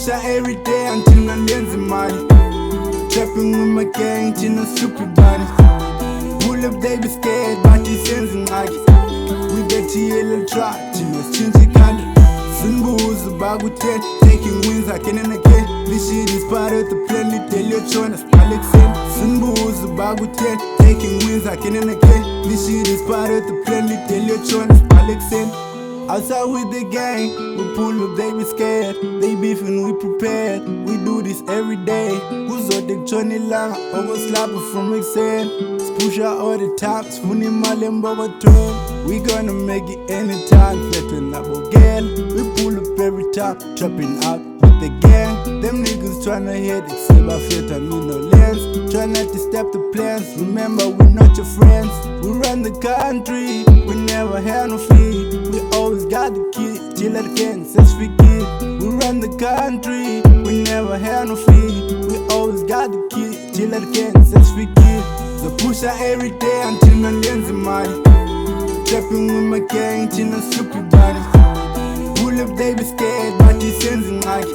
pusha every day until ngandenza imali. Trapping with my gang, Tina stupid body. Pull up, they be scared, but he sends ngaki. We get TL track, Tina Intsika Sundibuza, BlaQ L, taking wins again and again. This shit is part of the plan, we tell you Jonas, Sundibuza, BlaQ L, taking wins again and again. This shit is part of the plan, we tell you Jonas, outside with the gang, we pull up, they be scared. They beefing, we prepared. We do this every day. Who's on the Johnny Lang? Over slapper from exam. Push out all the tops. Funny Malembo twin. We gonna make it anytime. Flipping up again. We pull up every time. Trapping out with the gang. Them niggas tryna hit it. Save our fit and me no lens. Try not to step the plans. Remember, we're not your friends. We run the country. We never had no fee. We always got the key, till it again, since we kid. We run the country, we never had no fee. We always got the key, till it again, since we kid. The pusher every day until ngandenza imali. Trapping with my gang, Tina stupid body. Pull up, they be scared, but he sends ngaki.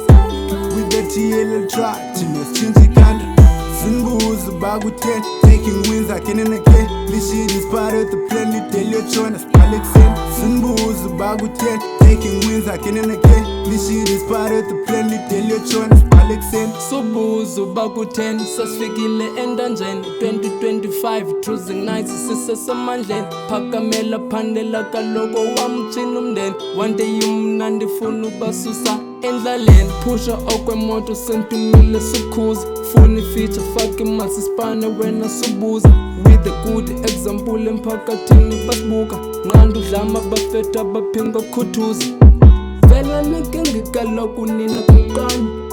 We get TL track, Tina Intsika Sundibuza, BlaQ L, taking wins again and again. This shit is part of the plan, we tell you Jonas, Sundibuza, BlaQ L, taking wins again and again. This shit is part of the plan, we tell you Jonas, Sundibuza, BlaQ L, sasifikile endanjeni 2025, cruising nights sisesamandleni. Phakamela phandela kaloko wamchina umndeni. One day umnandi funa ubasusa endlaleni. Pusha okwemoto sentumile sukhuza. Funi feature fake masispane wena subuza. With a good example emphakathini basibuka. Nqanda udlama bafetha baphinga khuthuza. Vela nekengikaloku nina kuqala.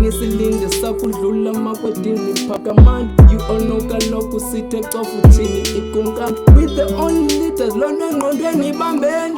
Ngisilinde sakudlula makwadini phakamani. You all know kaloku sithe xa futhini ikunkani. With the only leaders lona engqondweni ibambeni.